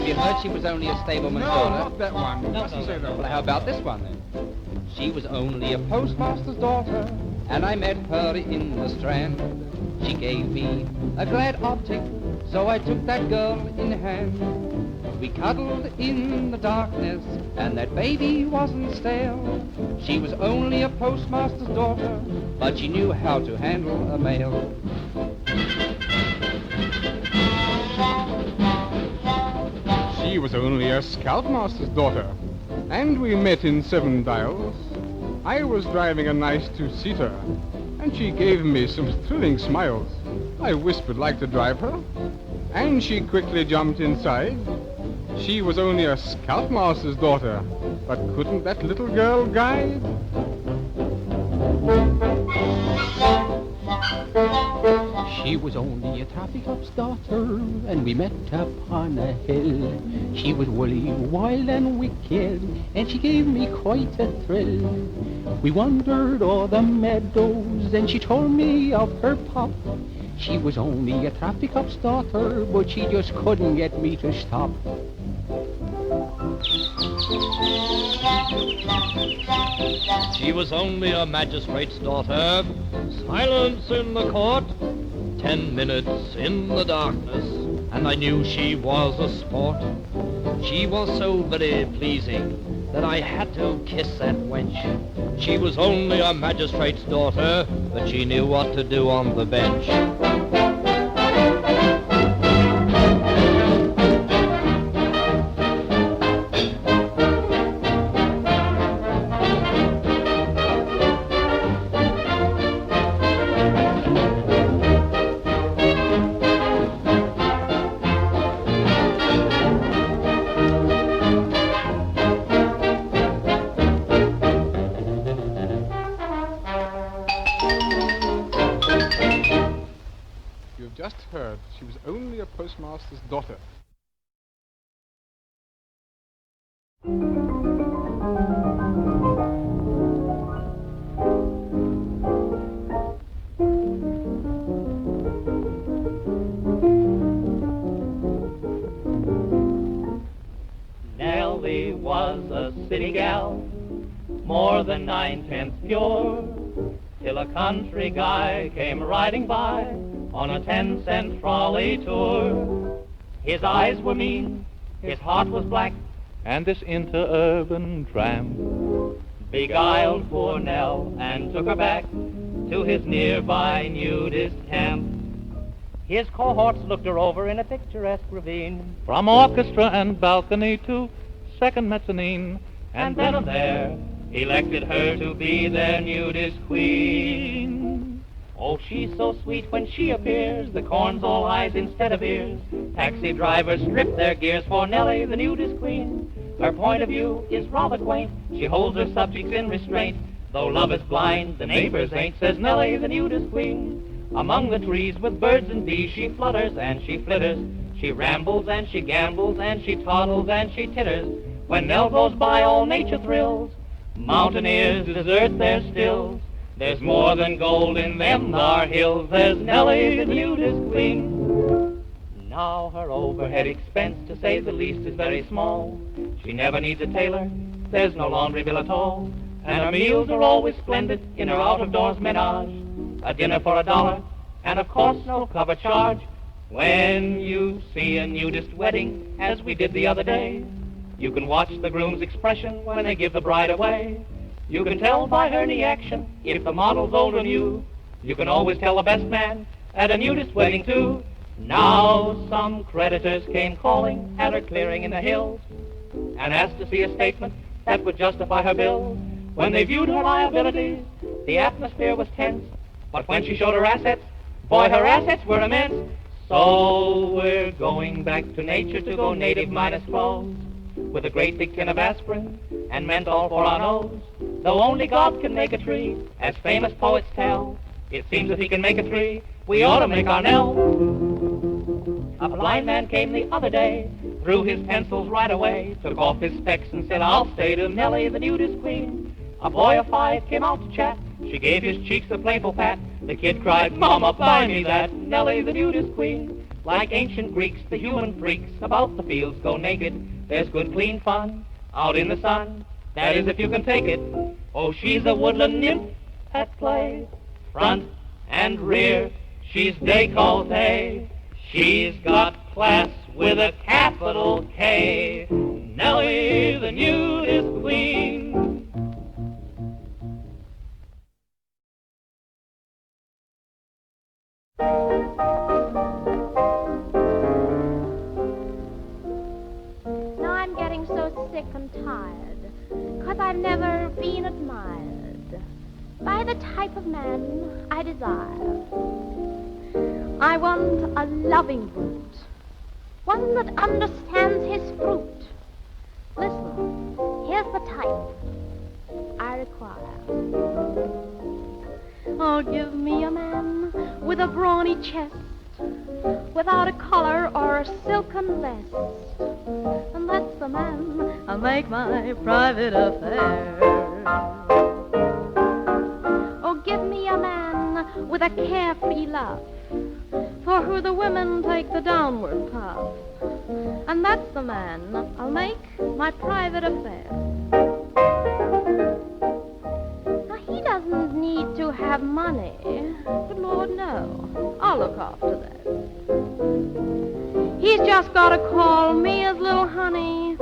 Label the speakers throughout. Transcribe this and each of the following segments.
Speaker 1: Have you heard she was only a stableman's
Speaker 2: No,
Speaker 1: daughter?
Speaker 2: not that one. Mustn't say that
Speaker 1: Well,
Speaker 2: one.
Speaker 1: how about this one, then? She was only a postmaster's daughter, and I met her in the Strand. She gave me a glad optic, so I took that girl in hand. We cuddled in the darkness, and that baby wasn't stale. She was only a postmaster's daughter, but she knew how to handle a mail.
Speaker 2: She was only a scoutmaster's daughter, and we met in 7 Dials. I was driving a nice 2-seater, and she gave me some thrilling smiles. I whispered like to drive her, and she quickly jumped inside. She was only a scoutmaster's daughter, but couldn't that little girl guide?
Speaker 3: She was only a toffee cup's daughter, and we met upon a hill. She was woolly, wild and wicked, and she gave me quite a thrill. We wandered o'er the meadows, and she told me of her pop. She was only a toffee cup's daughter, but she just couldn't get me to stop.
Speaker 4: She was only a magistrate's daughter. Silence in the court. 10 minutes in the darkness, and I knew she was a sport. She was so very pleasing that I had to kiss that wench. She was only a magistrate's daughter, but she knew what to do on the bench.
Speaker 2: She was only a postmaster's daughter.
Speaker 5: Nellie was a city gal, more than 9/10 pure, till a country guy came riding by on a 10-cent trolley tour. His eyes were mean, his heart was black,
Speaker 6: and this interurban tramp
Speaker 5: beguiled poor Nell and took her back to his nearby nudist camp. His cohorts looked her over in a picturesque ravine,
Speaker 6: from orchestra and balcony to second mezzanine,
Speaker 5: and then and there elected her to be their nudist queen. Oh, she's so sweet when she appears, the corn's all eyes instead of ears. Taxi drivers strip their gears for Nellie, the nudist queen. Her point of view is rather quaint, she holds her subjects in restraint. Though love is blind, the neighbors ain't, says Nellie, the nudist queen. Among the trees with birds and bees she flutters and she flitters. She rambles and she gambles and she toddles and she titters. When Nell goes by, all nature thrills. Mountaineers desert their stills. There's more than gold in them thar hills. There's Nellie, the nudist queen. Now her overhead expense, to say the least, is very small. She never needs a tailor, there's no laundry bill at all. And her meals are always splendid in her out-of-doors menage. A dinner for $1, and of course no cover charge. When you see a nudist wedding, as we did the other day, you can watch the groom's expression when they give the bride away. You can tell by her knee action if the model's old or new. You can always tell the best man at a nudist wedding too. Now some creditors came calling at her clearing in the hills and asked to see a statement that would justify her bills. When they viewed her liabilities, the atmosphere was tense. But when she showed her assets, boy, her assets were immense. So we're going back to nature to go native minus clothes, with a great big tin of aspirin and menthol for our nose. Though only God can make a tree, as famous poets tell, it seems if he can make a tree, we ought to make our Nell. A blind man came the other day, threw his pencils right away, took off his specs and said, I'll stay to Nellie, the nudist queen. A boy of 5 came out to chat, she gave his cheeks a playful pat. The kid cried, Mama, buy me that, Nellie, the nudist queen. Like ancient Greeks, the human freaks about the fields go naked. There's good clean fun out in the sun, that is if you can take it. Oh, she's a woodland nymph at play, front and rear, she's décolleté. She's got class with a capital K. Nellie, the nudist queen.
Speaker 7: Now I'm getting so sick and tired, 'cause I've never been admired by the type of man I desire. I want a loving brute, one that understands his fruit. Listen, here's the type I require. Oh, give me a man with a brawny chest, without a collar or a silken vest, and that's the man I'll make my private affair. Oh, give me a man with a carefree love, for who the women take the downward puff, and that's the man I'll make my private affair. Now, he doesn't need to have money, but Lord, no, I'll look after that. He's just got to call me his little honey.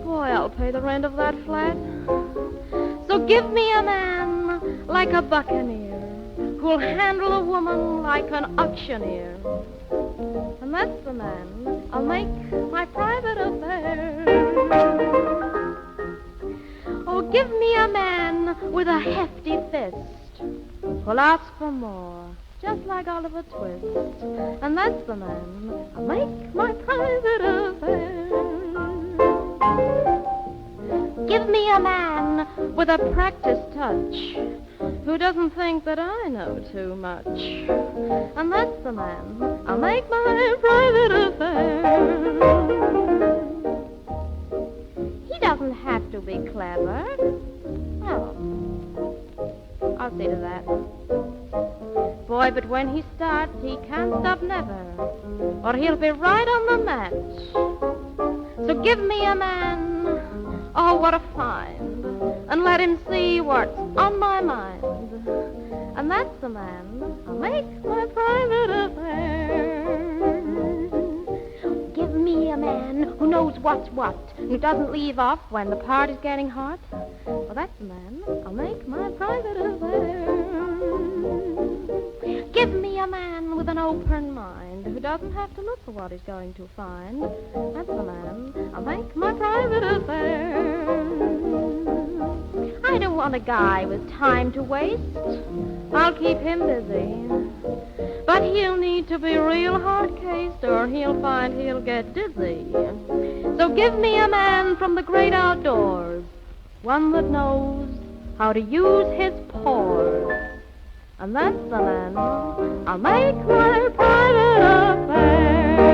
Speaker 7: Boy, I'll pay the rent of that flat. So give me a man like a buccaneer, who'll handle a woman like an auctioneer, and that's the man I'll make my private affair. Oh, give me a man with a hefty fist, who'll ask for more, just like Oliver Twist, and that's the man I'll make my private affair. Give me a man with a practiced touch, who doesn't think that I know too much, and that's the man I'll make my private affair. He doesn't have to be clever. Oh, I'll see to that. Boy, but when he starts, he can't stop never, or he'll be right on the mat. So give me a man, oh, what a find, and let him see what's on my mind, and that's the man I'll make my private affair. Give me a man who knows what's what, who doesn't leave off when the party's getting hot. Well, that's the man I'll make my private affair. Give me a man with an open mind, who doesn't have to look for what he's going to find. That's the man I'll make my private affair. I don't want a guy with time to waste. I'll keep him busy. But he'll need to be real hard-cased, or he'll find he'll get dizzy. So give me a man from the great outdoors, one that knows how to use his pores, and that's the man I'll make my private affair.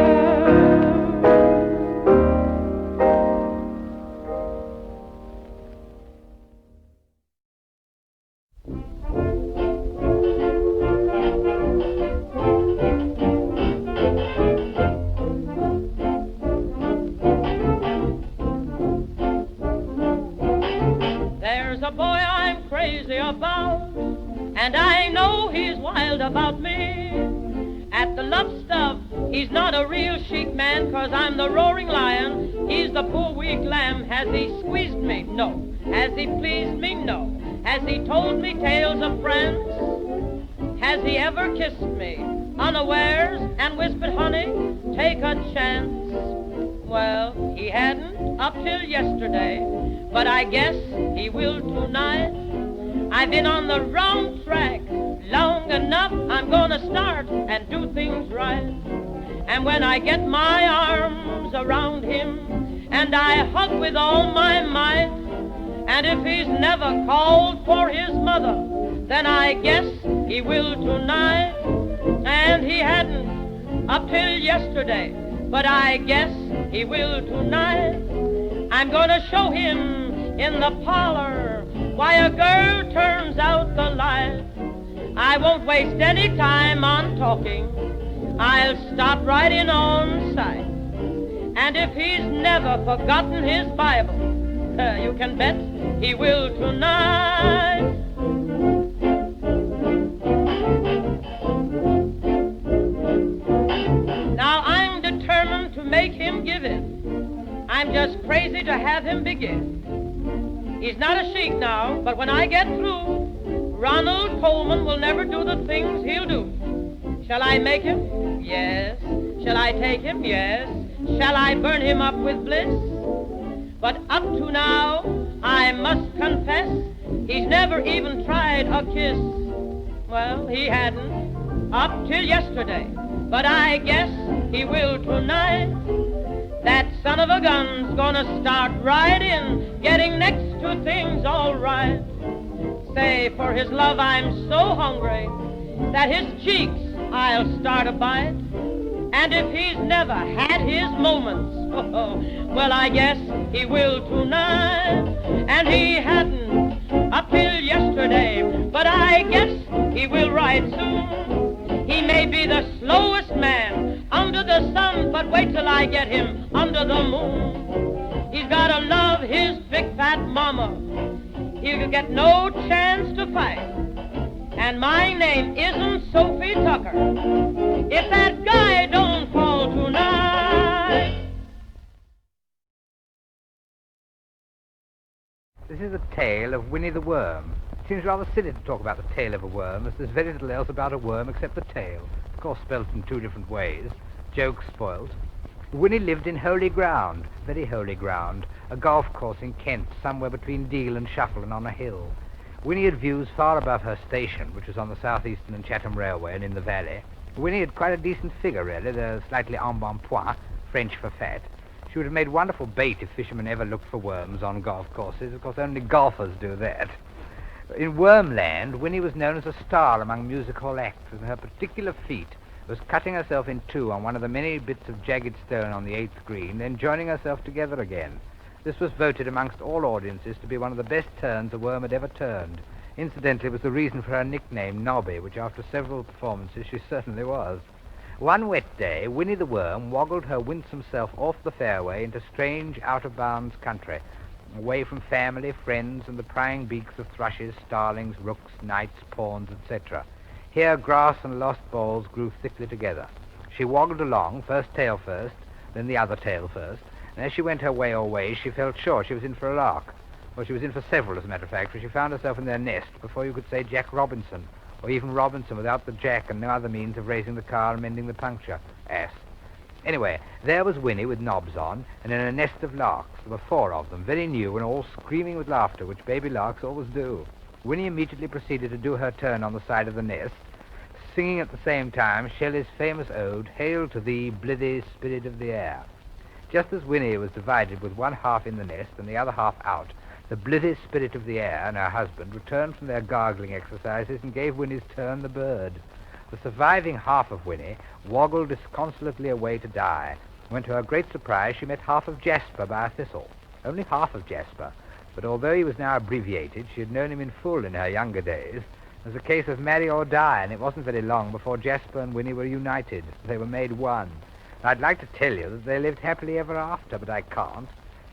Speaker 8: There's a boy I'm crazy about, and I know he's wild about me. At the love stuff, he's not a real chic man, 'cause I'm the roaring lion, he's the poor weak lamb. Has he squeezed me? No. Has he pleased me? No. Has he told me tales of friends? Has he ever kissed me unawares and whispered, honey, take a chance? Well, he hadn't up till yesterday, but I guess he will tonight. I've been on the wrong track long enough. I'm gonna start and do things right. And when I get my arms around him and I hug with all my might, and if he's never called for his mother, then I guess he will tonight. And he hadn't up till yesterday, but I guess he will tonight. I'm gonna show him in the parlor why a girl turns out the light. I won't waste any time on talking. I'll stop right in on sight. And if he's never forgotten his Bible, you can bet he will tonight. Now I'm determined to make him give in. I'm just crazy to have him begin. He's not a sheik now, but when I get through, Ronald Coleman will never do the things he'll do. Shall I make him? Yes. Shall I take him? Yes. Shall I burn him up with bliss? But up to now, I must confess, he's never even tried a kiss. Well, he hadn't, up till yesterday, but I guess he will tonight. That son of a gun's gonna start right in, getting next to things all right. Say, for his love I'm so hungry, that his cheeks I'll start a bite. And if he's never had his moments, well, I guess he will tonight. And he hadn't up till yesterday, but I guess he will right soon. He may be the slowest man under the sun, but wait till I get him under the moon. He's gotta love his big fat mama. He'll get no chance to fight. And my name isn't Sophie Tucker. If that guy don't fall tonight.
Speaker 9: This is a tale of Winnie the Worm. It seems rather silly to talk about the tail of a worm, as there's very little else about a worm except the tail. Of course, spelt in two different ways. Joke spoilt. Winnie lived in holy ground, very holy ground, a golf course in Kent, somewhere between Deal and Shuffle and on a hill. Winnie had views far above her station, which was on the South Eastern and Chatham Railway and in the valley. Winnie had quite a decent figure, really, though slightly embonpoint, French for fat. She would have made wonderful bait if fishermen ever looked for worms on golf courses. Of course, only golfers do that. In Wormland, Winnie was known as a star among music hall acts, and her particular feat was cutting herself in two on one of the many bits of jagged stone on the 8th green, then joining herself together again. This was voted amongst all audiences to be one of the best turns a worm had ever turned. Incidentally, it was the reason for her nickname, Nobby, which after several performances she certainly was. One wet day, Winnie the Worm woggled her winsome self off the fairway into strange, out-of-bounds country, away from family, friends, and the prying beaks of thrushes, starlings, rooks, knights, pawns, etc. Here grass and lost balls grew thickly together. She woggled along, first tail first, then the other tail first, and as she went her way or ways, she felt sure she was in for a lark. Well, she was in for several, as a matter of fact, for she found herself in their nest before you could say Jack Robinson, or even Robinson without the Jack and no other means of raising the car and mending the puncture. Ass. Anyway, there was Winnie with knobs on, and in a nest of larks. There were 4 of them, very new and all screaming with laughter, which baby larks always do. Winnie immediately proceeded to do her turn on the side of the nest, singing at the same time Shelley's famous ode, Hail to thee, blithe spirit of the air. Just as Winnie was divided with one half in the nest and the other half out, the blithe spirit of the air and her husband returned from their gargling exercises and gave Winnie's turn the bird. The surviving half of Winnie woggled disconsolately away to die, when to her great surprise she met half of Jasper by a thistle. Only half of Jasper, but although he was now abbreviated, she had known him in full in her younger days. It was a case of marry or die, and it wasn't very long before Jasper and Winnie were united. They were made one. I'd like to tell you that they lived happily ever after, but I can't.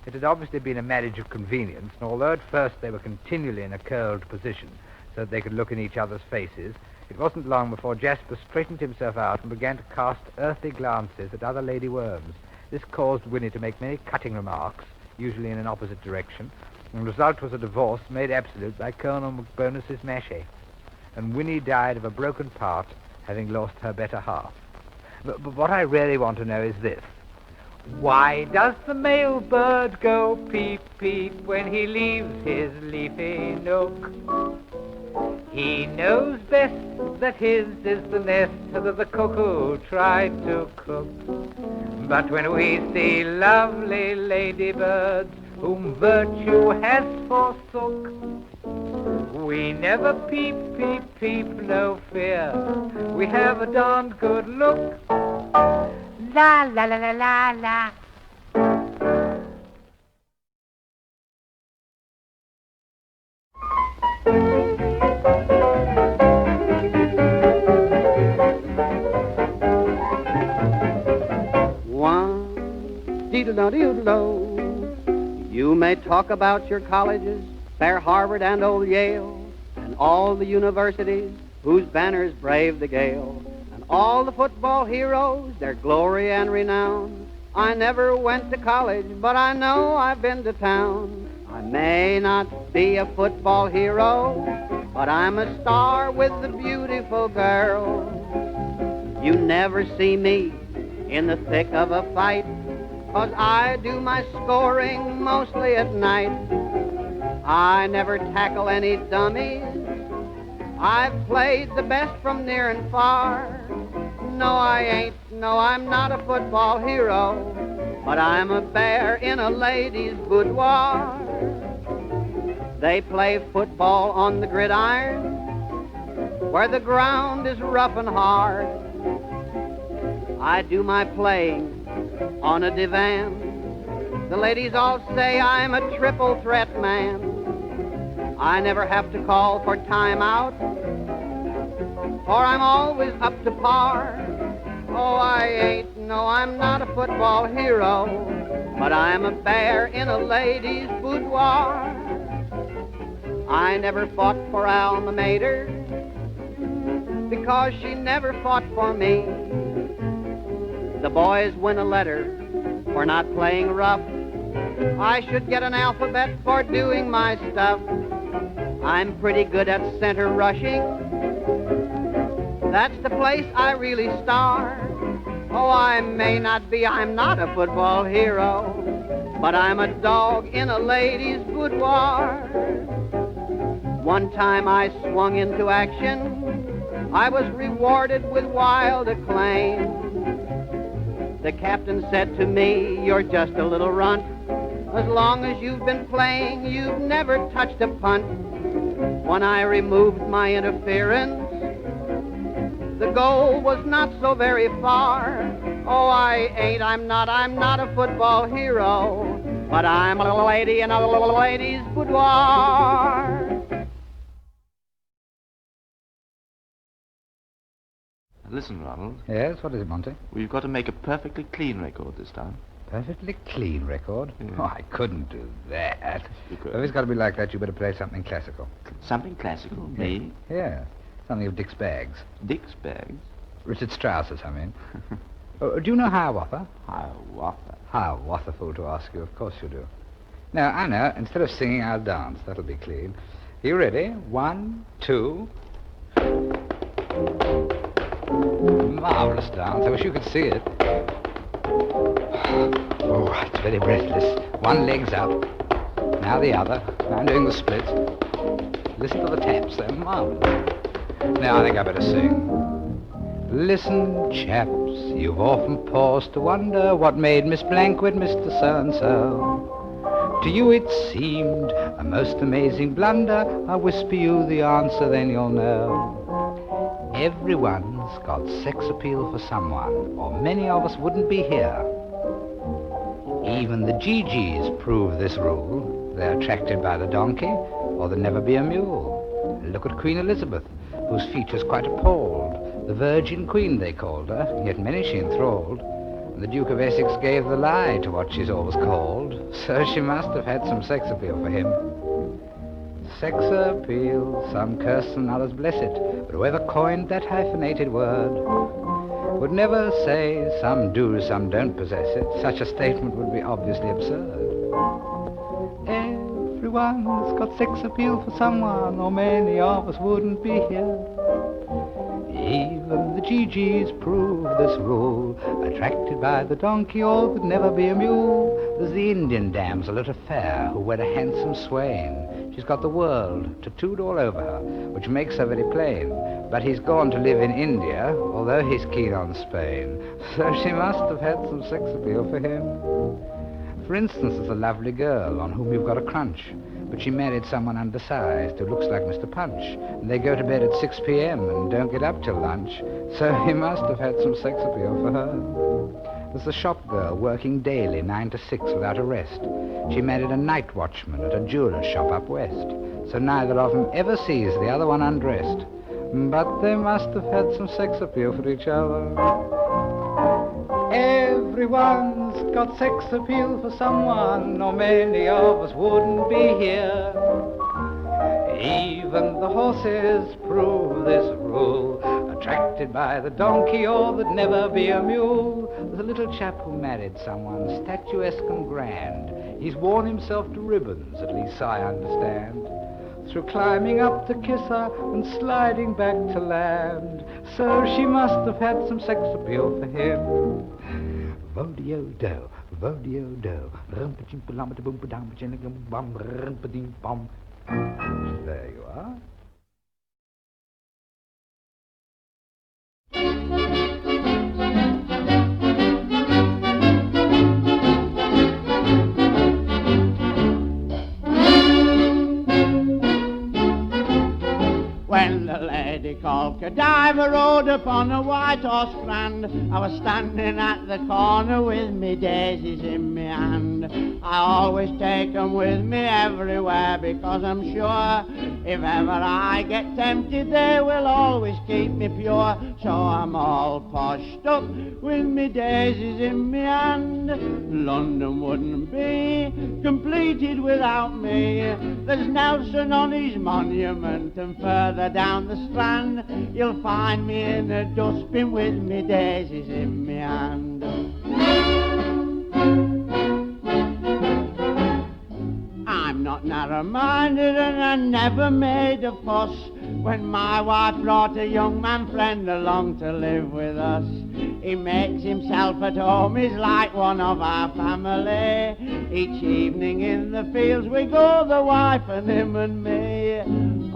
Speaker 9: It had obviously been a marriage of convenience, and although at first they were continually in a curled position so that they could look in each other's faces, it wasn't long before Jasper straightened himself out and began to cast earthly glances at other lady worms. This caused Winnie to make many cutting remarks, usually in an opposite direction, and the result was a divorce made absolute by Colonel McBonus's mashie. And Winnie died of a broken part, having lost her better half. But what I really want to know is this. Why does the male bird go peep, peep when he leaves his leafy nook? He knows best that his is the nest that the cuckoo tried to cook. But when we see lovely ladybirds whom virtue has forsook, we never peep, peep, peep, no fear. We have a darned good look. La, la, la, la, la, la.
Speaker 10: do-do-do-do-do. You may talk about your colleges, fair Harvard and old Yale, and all the universities whose banners brave the gale, and all the football heroes, their glory and renown. I never went to college, but I know I've been to town. I may not be a football hero, but I'm a star with the beautiful girls. You never see me in the thick of a fight, 'cause I do my scoring mostly at night. I never tackle any dummies. I've played the best from near and far. No, I ain't. No, I'm not a football hero, but I'm a bear in a lady's boudoir. They play football on the gridiron, where the ground is rough and hard. I do my playing on a divan. The ladies all say I'm a triple threat man. I never have to call for timeout, for I'm always up to par. Oh, I ain't, no, I'm not a football hero, but I'm a bear in a lady's boudoir. I never fought for Alma Mater, because she never fought for me. The boys win a letter for not playing rough. I should get an alphabet for doing my stuff. I'm pretty good at center rushing. That's the place I really star. Oh, I may not be, I'm not a football hero, but I'm a dog in a lady's boudoir. One time I swung into action. I was rewarded with wild acclaim. The captain said to me, "You're just a little runt. As long as you've been playing, you've never touched a punt." When I removed my interference, the goal was not so very far. Oh, I'm not a football hero, but I'm a lady in a lady's boudoir.
Speaker 11: Listen, Ronald.
Speaker 9: Yes, what is it, Monte?
Speaker 11: We've got to make a perfectly clean record this time.
Speaker 9: Perfectly clean record?
Speaker 11: Yeah.
Speaker 9: Oh, I couldn't do that.
Speaker 11: You could.
Speaker 9: If it's got to be like that, you better play something classical.
Speaker 11: Something classical? Me?
Speaker 9: Yeah, something of Dick's Bags.
Speaker 11: Dick's Bags?
Speaker 9: Richard Strauss's, I mean. Do you know Hiawatha?
Speaker 11: Hiawatha?
Speaker 9: Hiawatha, fool to ask you. Of course you do. Now, I know. Instead of singing, I'll dance. That'll be clean. You ready? 1, 2... Marvelous dance. I wish you could see it. Oh, it's very breathless. One leg's up. Now the other. Now I'm doing the splits. Listen to the taps. They're marvelous. Now I think I better sing. Listen, chaps, you've often paused to wonder what made Miss Blank with Mr. So-and-so. To you it seemed a most amazing blunder. I'll whisper you the answer, then you'll know. Everyone's got sex appeal for someone, or many of us wouldn't be here. Even the GGs prove this rule. They're attracted by the donkey, or there'll never be a mule. Look at Queen Elizabeth, whose features quite appalled. The Virgin Queen, they called her, yet many she enthralled. And the Duke of Essex gave the lie to what she's always called, so she must have had some sex appeal for him. Sex appeal, some curse and others bless it, but whoever coined that hyphenated word would never say some do, some don't possess it. Such a statement would be obviously absurd. Everyone's got sex appeal for someone, or many of us wouldn't be here. Even the GGs prove this rule, attracted by the donkey, or there'd never be a mule. There's the Indian damsel at a fair who wed a handsome swain. She's got the world tattooed all over her, which makes her very plain. But he's gone to live in India, although he's keen on Spain. So she must have had some sex appeal for him. For instance, there's a lovely girl on whom you've got a crunch, but she married someone undersized who looks like Mr. Punch, and they go to bed at 6 p.m. and don't get up till lunch. So he must have had some sex appeal for her. There's a shop girl working daily 9 to 6 without a rest. She married a night watchman at a jeweller's shop up west, so neither of them ever sees the other one undressed. But they must have had some sex appeal for each other. Everyone's
Speaker 12: just got sex appeal for someone, or many of us wouldn't be here. Even the horses prove this rule, attracted by the donkey or there'd never be a mule. There's a little chap who married someone, statuesque and grand. He's worn himself to ribbons, at least I understand, through climbing up to kiss her and sliding back to land. So she must have had some sex appeal for him. Vo-de-o-do, vo-de-o-do, rum-pa-chim-pa-lam-pa-boom-pa-dam-pa-chim-pa-bum, rum-pa-ding-bum. There you are.
Speaker 13: When the lady called Godiva rode upon a white horse grand, I was standing at the corner with me daisies in me hand. I always take 'em with me everywhere, because I'm sure if ever I get tempted they will always keep me pure. So I'm all poshed up with me daisies in me hand. London wouldn't be completed without me. There's Nelson on his monument, and further down the Strand you'll find me in a dustbin with me daisies in me hand. I'm not narrow-minded and I never made a fuss when my wife brought a young man friend along to live with us. He makes himself at home, he's like one of our family. Each evening in the fields we go, the wife and him and me,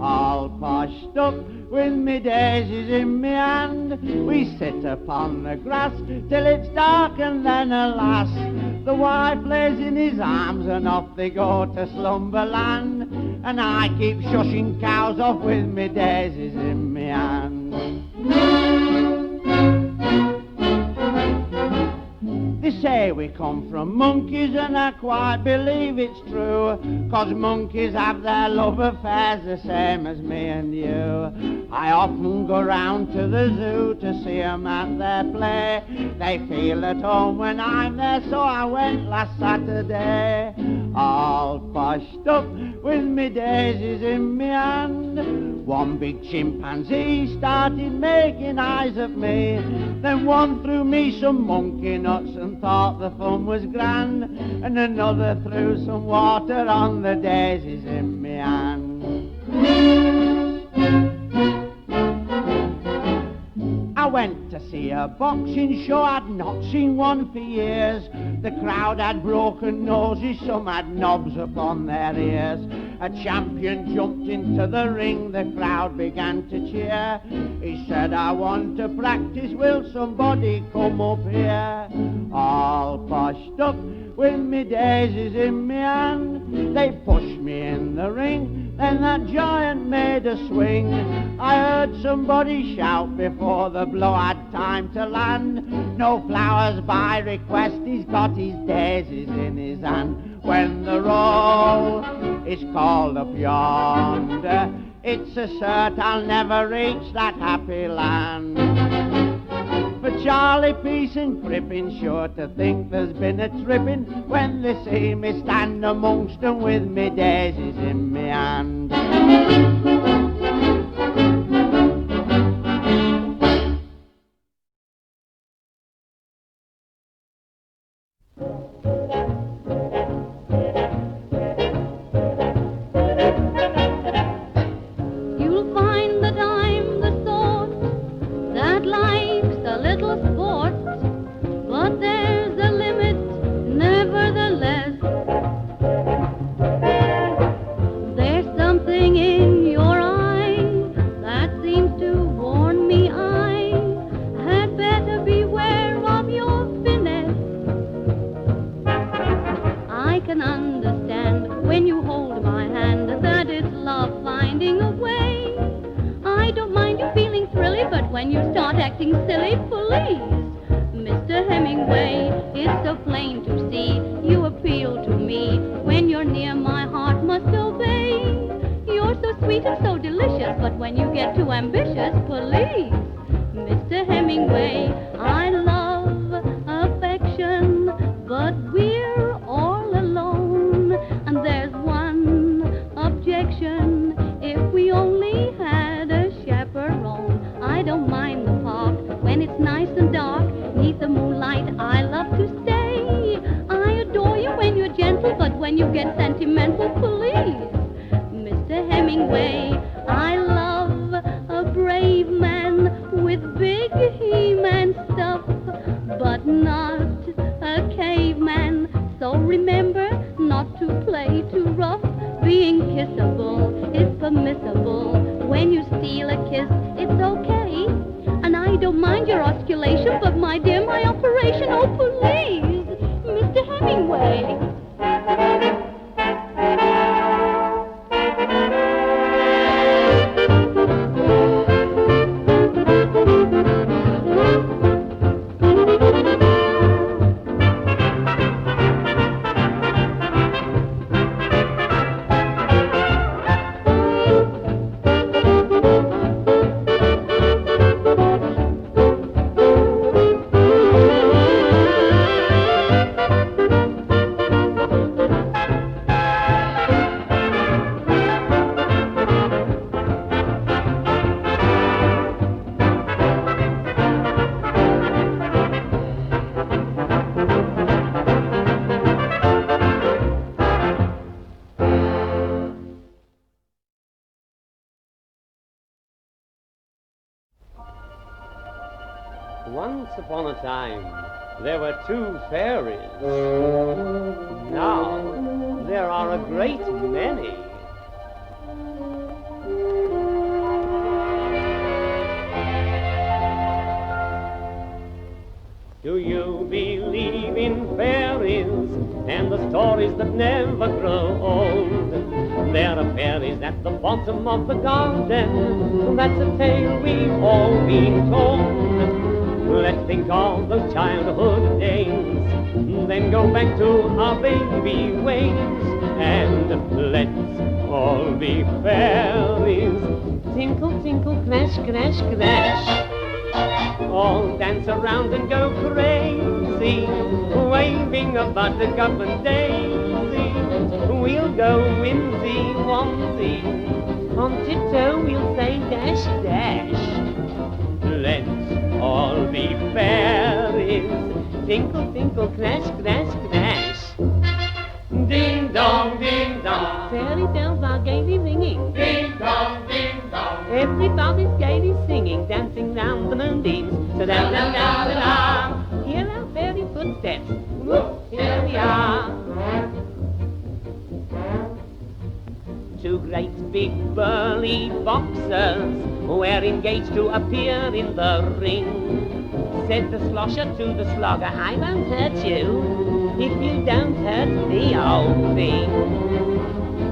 Speaker 13: all poshed up with me daisies in me hand. We sit upon the grass till it's dark, and then alas, the wife lays in his arms and off they go to slumberland. And I keep shushing cows off with me daisies in me hand. They say we come from monkeys, and I quite believe it's true, 'cause monkeys have their love affairs the same as me and you. I often go round to the zoo to see 'em at their play. They feel at home when I'm there, so I went last Saturday, all poshed up with me daisies in me hand. One big chimpanzee started making eyes at me, then one threw me some monkey nuts and thought the fun was grand, and another threw some water on the daisies in me hand. I went to see a boxing show, I'd not seen one for years. The crowd had broken noses, some had knobs upon their ears. A champion jumped into the ring, the crowd began to cheer. He said, I want to practice, will somebody come up here? All poshed up with me daisies in me hand. They pushed me in the ring, then that giant made a swing. I heard somebody shout before the blow had time to land. No flowers by request, he's got his daisies in his hand. When the roll is called up yonder, it's a cert I'll never reach that happy land. But Charlie Peace and Crippin sure to think there's been a trippin' when they see me stand amongst 'em with me daisies in me hand.
Speaker 14: When you start acting silly, please, Mr. Hemmingway, it's so plain to see you appeal to me. When you're near, my heart must obey. You're so sweet and so delicious, but when you get too ambitious, please, Mr. Hemmingway, I love affection, but I don't mind the park when it's nice and dark. Neath the moonlight, I love to stay. I adore you when you're gentle, but when you get sentimental, please, Mr. Hemmingway, I love a brave man with big He-Man stuff, but not a caveman. So remember not to play too rough. Being kissable is permissible. When you steal a kiss, it's okay. And I don't mind your osculation, but my dear, my operation, oh please, Mr. Hemmingway.
Speaker 15: Once upon a time, there were 2 fairies. Now, there are a great many. Do you believe in fairies and the stories that never grow old? There are fairies at the bottom of the garden. That's a tale we've all been told. Let's think of those childhood days, then go back to our baby ways, and let's all be fairies. Tinkle, tinkle, crash, crash, crash. All dance around and go crazy, waving a buttercup and daisy. We'll go whimsy, womsy, on tiptoe we'll say dash, dash. Let's all be fairies. Tinkle, tinkle, crash, crash, crash. Ding dong, ding dong. Fairy bells are gaily ringing. Ding dong, ding dong. Everybody's gaily singing, dancing round the moonbeams. So da da da da da. Hear our fairy footsteps. Whoop, here we are. 2 great big burly boxers were engaged to appear in the ring. Said the slosher to the slogger, I won't hurt you if you don't hurt the old thing.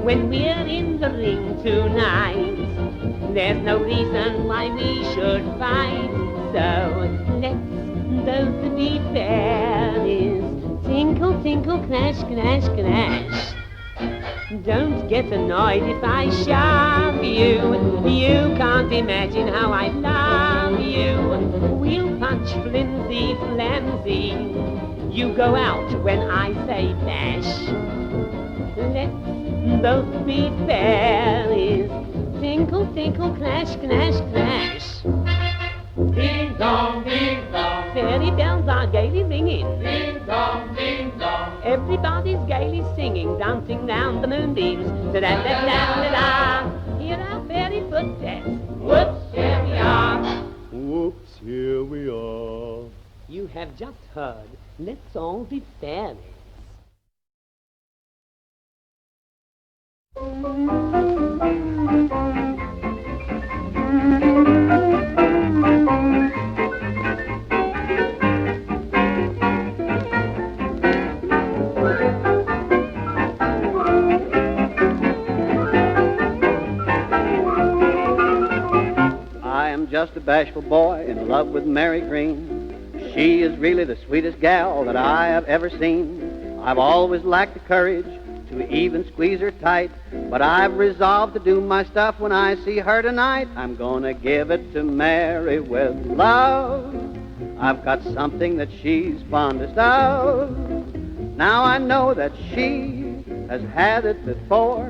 Speaker 15: When we're in the ring tonight, there's no reason why we should fight. So let's both be fairies. Tinkle, tinkle, crash, crash, crash. Don't get annoyed if I shove you. You can't imagine how I love you. We'll punch flimsy, flamsy. You go out when I say dash. Let's both be fairies. Tinkle, tinkle, clash, clash, clash. Ding dong, ding dong. Fairy bells are gaily ringing. Ding dong, ding dong. Everybody's gaily singing, dancing round the moonbeams. Da da da da da da. Hear our fairy footsteps. Whoops, here we are. Whoops, here we are. You have just heard. Let's all be fairies.
Speaker 10: I am just a bashful boy in love with Mary Green. She is really the sweetest gal that I have ever seen. I've always lacked the courage to even squeeze her tight, but I've resolved to do my stuff when I see her tonight. I'm gonna give it to Mary with love. I've got something that she's fondest of. Now I know that she has had it before,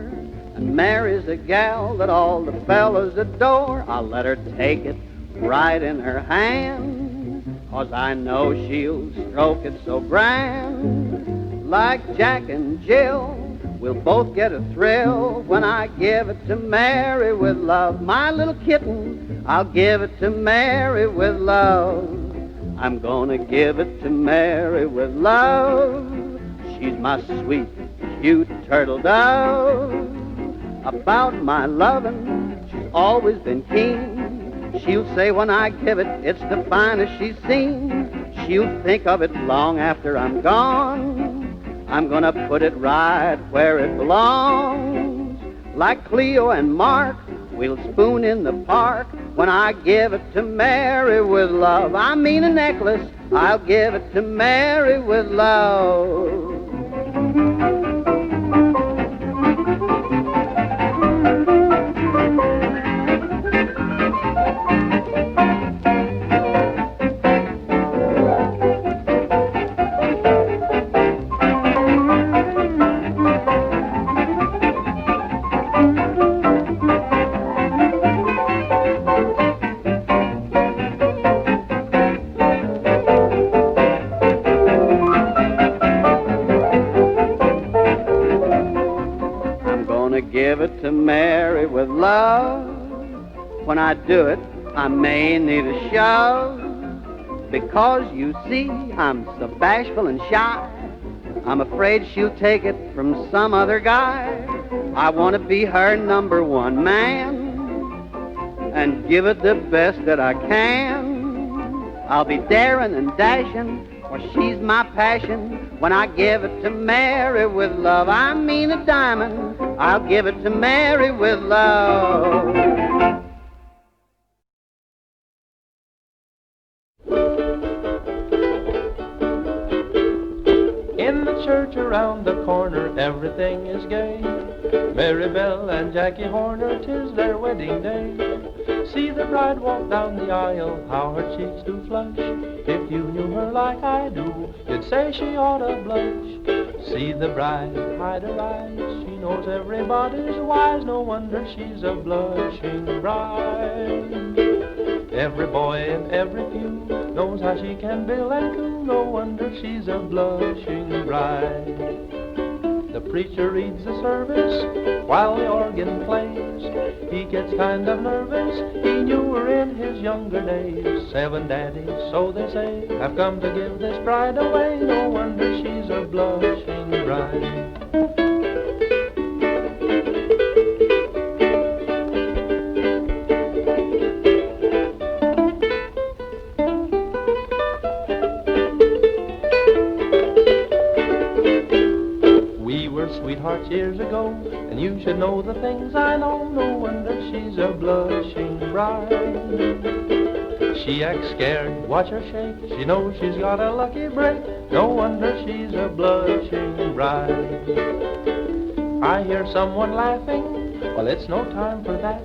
Speaker 10: and Mary's a gal that all the fellas adore. I'll let her take it right in her hand. 'Cause I know she'll stroke it so grand. Like Jack and Jill, we'll both get a thrill when I give it to Mary with love. My little kitten, I'll give it to Mary with love. I'm gonna give it to Mary with love. She's my sweet, cute turtle dove. About my lovin', she's always been keen. She'll say when I give it, it's the finest she's seen. She'll think of it long after I'm gone. I'm gonna put it right where it belongs. Like Cleo and Mark, we'll spoon in the park when I give it to Mary with love. I mean a necklace, I'll give it to Mary with love. Give it to Mary with love. When I do it, I may need a shove. Because you see, I'm so bashful and shy. I'm afraid she'll take it from some other guy. I want to be her number one man and give it the best that I can. I'll be daring and dashing, for she's my passion. When I give it to Mary with love, I mean a diamond, I'll give it to Mary with love.
Speaker 16: In the church around the corner, everything is gay. Mary Bell and Jackie Horner, 'tis their wedding day. See the bride walk down the aisle, how her cheeks do flush. If you knew her like I do, you'd say she ought to blush. See the bride hide her eyes, she knows everybody's wise. No wonder she's a blushing bride. Every boy in every pew knows how she can bill and coo. No wonder she's a blushing bride. The preacher reads the service while the organ plays. He gets kind of nervous, he knew her in his younger days. 7 daddies, so they say, have come to give this bride away. No wonder she's a blushing bride. Sweethearts years ago, and you should know the things I know. No wonder she's a blushing bride. She acts scared, watch her shake. She knows she's got a lucky break. No wonder she's a blushing bride. I hear someone laughing, well, it's no time for that.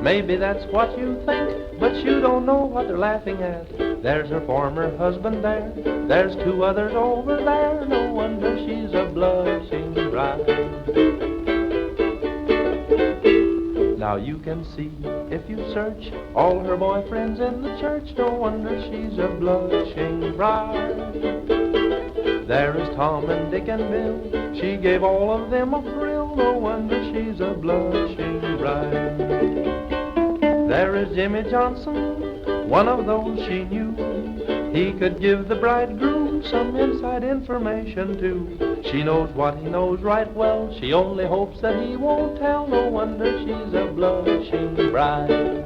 Speaker 16: Maybe that's what you think, but you don't know what they're laughing at. There's her former husband there, there's 2 others over there. No wonder she's a blushing bride. Now you can see, if you search, all her boyfriends in the church. No wonder she's a blushing bride. There is Tom and Dick and Bill, she gave all of them a thrill. No wonder she's a blushing bride. There is Jimmy Johnson, one of those she knew. He could give the bridegroom some inside information too. She knows what he knows right well, she only hopes that he won't tell. No wonder she's a blushing bride.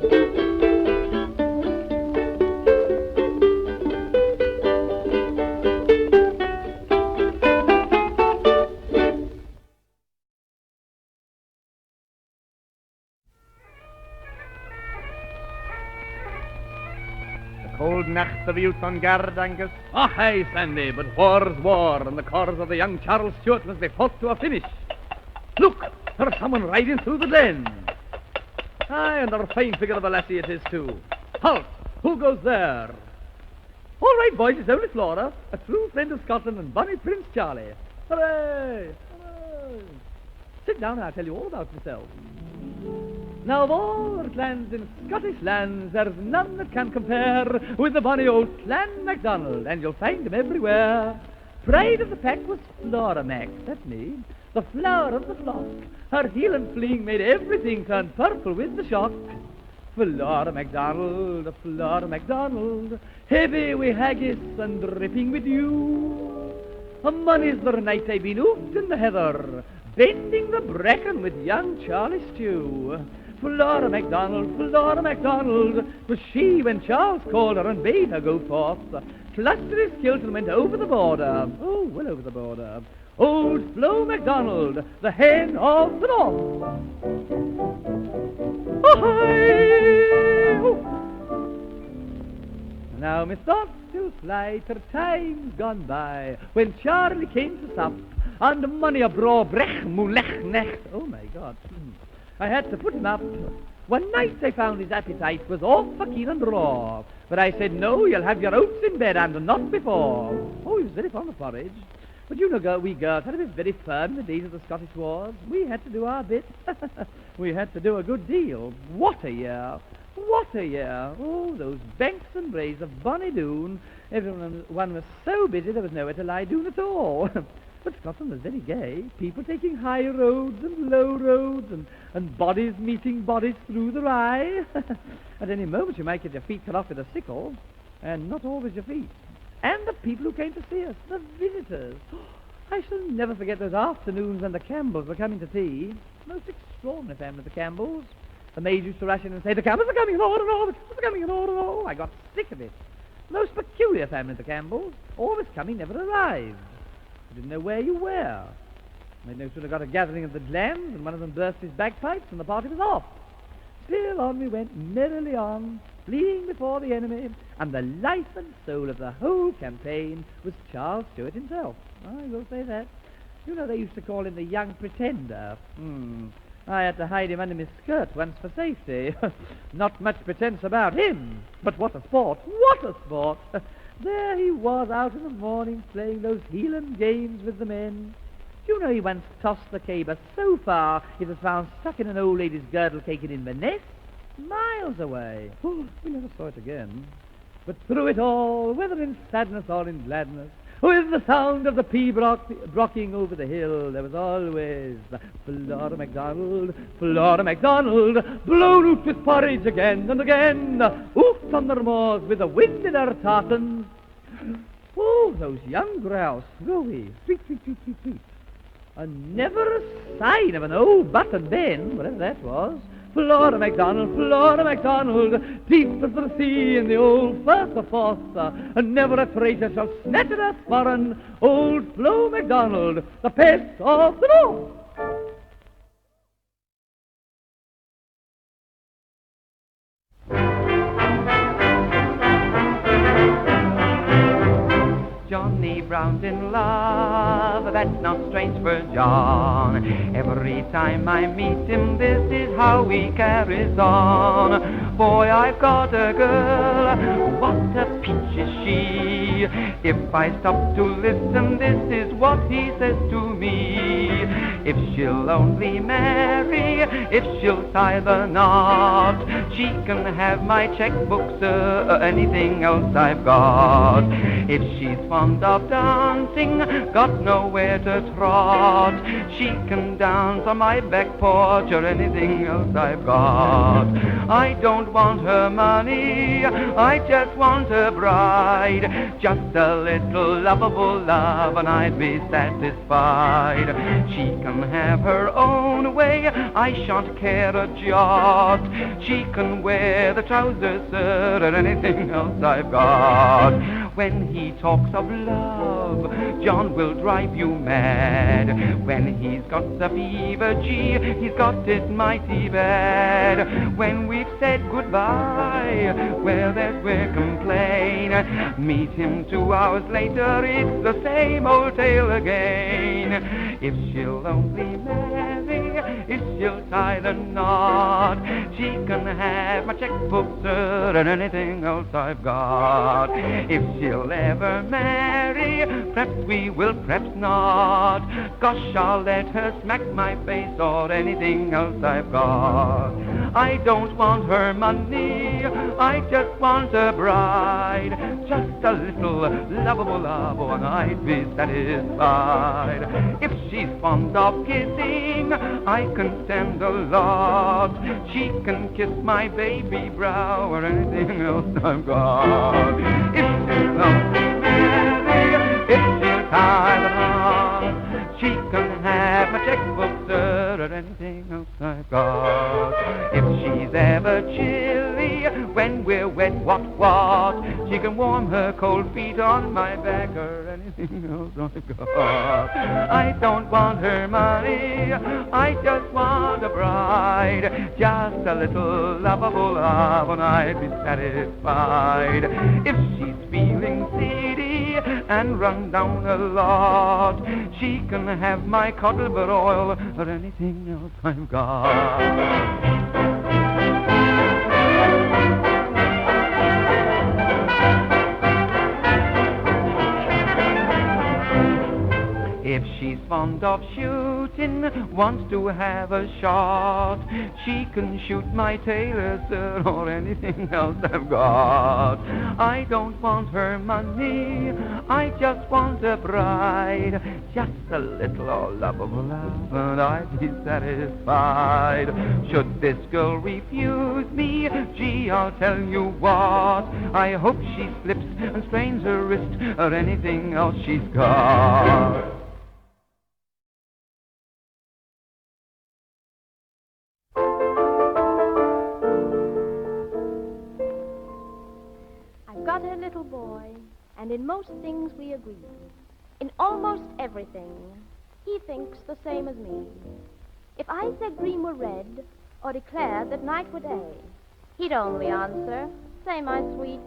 Speaker 17: Old Nacht of Youth on guard, Angus. Oh, aye, Sandy, but war's war, and the cause of the young Charles Stuart must be fought to a finish. Look, there's someone riding through the glen. Aye, and a fine figure of a lassie it is, too. Halt! Who goes there? All right, boys, it's only Flora, a true friend of Scotland and bonny Prince Charlie. Hooray! Hooray! Sit down and I'll tell you all about myself. Now of all the clans in Scottish lands, there's none that can compare with the bonny old clan McDonald, and you'll find them everywhere. Pride of the pack was Flora Mac, that's me, the flower of the flock. Her heel and fleeing made everything turn purple with the shock. Flora McDonald, Flora McDonald, heavy with haggis and dripping with dew. Many's the night I've been oot in the heather, bending the bracken with young Charlie Stew. Flora McDonald, was she when Charles called her and bade her go forth. Clutched his kilt and went over the border, oh, well over the border. Old Flo McDonald, the hen of the north. Oh-hi! Now Miss thoughts still fly to times gone by, when Charlie came to sup, and money a bra brech moulech necht. Oh my God. I had to put him up. One night I found his appetite was all for keen and raw, but I said, no, you'll have your oats in bed and not before. Oh, he was very fond of porridge. But you know, we girls had to be very firm in the days of the Scottish Wars. We had to do our bit. We had to do a good deal. What a year! What a year! Oh, those banks and braes of Bonnie Doon. Everyone was so busy there was nowhere to lie down at all. But Scotland was very gay. People taking high roads and low roads, and bodies meeting bodies through the rye. At any moment you might get your feet cut off with a sickle, and not always your feet. And the people who came to see us, the visitors. I shall never forget those afternoons when the Campbells were coming to tea. Most extraordinary family, the Campbells. The maids used to rush in and say, the Campbells are coming in order, the Campbells are coming in order. I got sick of it. Most peculiar family, the Campbells. Always coming, never arrived. You didn't know where you were. They'd no sooner got a gathering of the Glens, and one of them burst his bagpipes, and the party was off. Still on we went, merrily on, fleeing before the enemy, and the life and soul of the whole campaign was Charles Stuart himself. I will say that. You know, they used to call him the young pretender. I had to hide him under my skirt once for safety. Not much pretense about him, but what a sport, what a sport! There he was out in the morning playing those Heelan games with the men. Do you know he once tossed the caber so far it was found stuck in an old lady's girdle cake in Inverness, miles away. Oh, we never saw it again. But through it all, whether in sadness or in gladness, with the sound of the pea brocking over the hill, there was always Flora McDonald, blown out with porridge again and again, oot on their moors with the wind in her tartans. Oh, those young grouse, gooey, sweet, sweet, sweet, sweet, sweet. And never a sign of an old button Ben, whatever that was. Flora McDonald, deep as the sea in the old Firth of Forth, and never a traitor shall snatch at us foreign. Old Flo McDonald, the pest of the north.
Speaker 18: Johnny Brown's in love, that's not strange for John. Every time I meet him, this is how he carries on. Boy, I've got a girl, what a peach is she. If I stop to listen, this is what he says to me. If she'll only marry, if she'll tie the knot, she can have my checkbook, sir, anything else I've got. If she's fond of dancing, got nowhere to trot, she can dance on my back porch or anything else I've got. I don't want her money, I just want her bride, just a little lovable love and I'd be satisfied. She can have her own way, I shan't care a jot, she can wear the trousers, sir, or anything else I've got. When he talks of love, John will drive you mad. When he's got the fever, gee, he's got it mighty bad. When we've said goodbye, well, there's where complain. Meet him 2 hours later, it's the same old tale again. If she'll only marry, if she'll tie the knot, she can have my checkbook, sir, and anything else I've got. If she'll ever marry, perhaps we will, perhaps not. Gosh, I'll let her smack my face or anything else I've got. I don't want her money, I just want a bride. Just a little lovable love, and I'd be satisfied. If she's fond of kissing, I can stand a lot. She can kiss my baby brow or anything else I've got. If she loves me merry, if she'll tie the knot, she can have my checkbook, sir, or anything else I've got. If she's ever chilly when we're wet, what, she can warm her cold feet on my back or anything else I've got. I don't want her money, I just want a bride. Just a little lovable love and I'd be satisfied. If she's feeling seedy and run down a lot, she can have my codliver oil or anything else I've got. If she's fond of shooting, wants to have a shot, she can shoot my tailor, sir, or anything else I've got. I don't want her money, I just want a bride. Just a little lovable love, and I'd be satisfied. Should this girl refuse me, gee, I'll tell you what, I hope she slips and sprains her wrist, or anything else she's got.
Speaker 7: Got a little boy, and in most things we agree. In almost everything, he thinks the same as me. If I said green were red, or declared that night were day, he'd only answer, say, my sweet,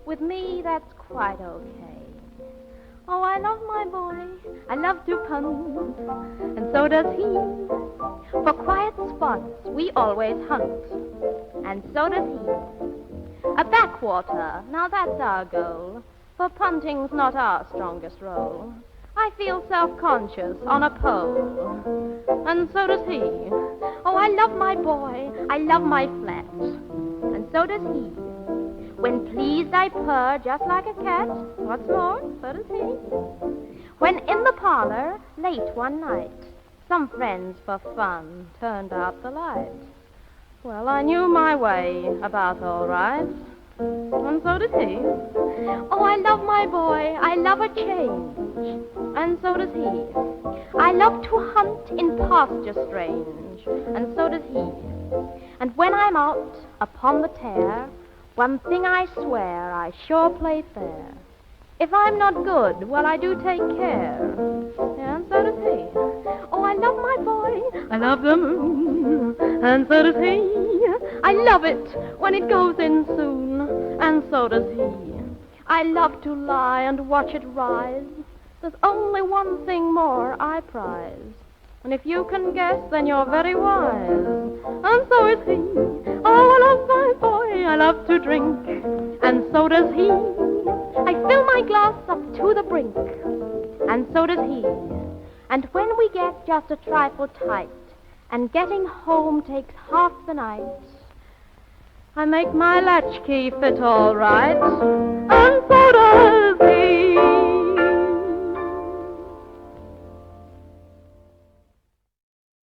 Speaker 7: with me that's quite okay. Oh, I love my boy, I love to punt, and so does he. For quiet spots we always hunt, and so does he. A backwater, now that's our goal, for punting's not our strongest role. I feel self-conscious on a pole, and so does he. Oh, I love my boy, I love my flat, and so does he. When pleased I purr just like a cat, what's more, so does he. When in the parlor, late one night, some friends for fun turned out the light. Well, I knew my way about all right, and so did he. Oh, I love my boy, I love a change, and so does he. I love to hunt in pasture strange, and so does he. And when I'm out upon the tear, one thing I swear, I sure play fair. If I'm not good, well, I do take care, and so does he. Oh, I love my boy, I love the moon, and so does he. I love it when it goes in soon, and so does he. I love to lie and watch it rise. There's only one thing more I prize, and if you can guess, then you're very wise, and so is he. Oh, I love my boy, I love to drink, and so does he. I fill my glass up to the brink, and so does he. And when we get just a trifle tight, and getting home takes half the night, I make my latchkey fit all right,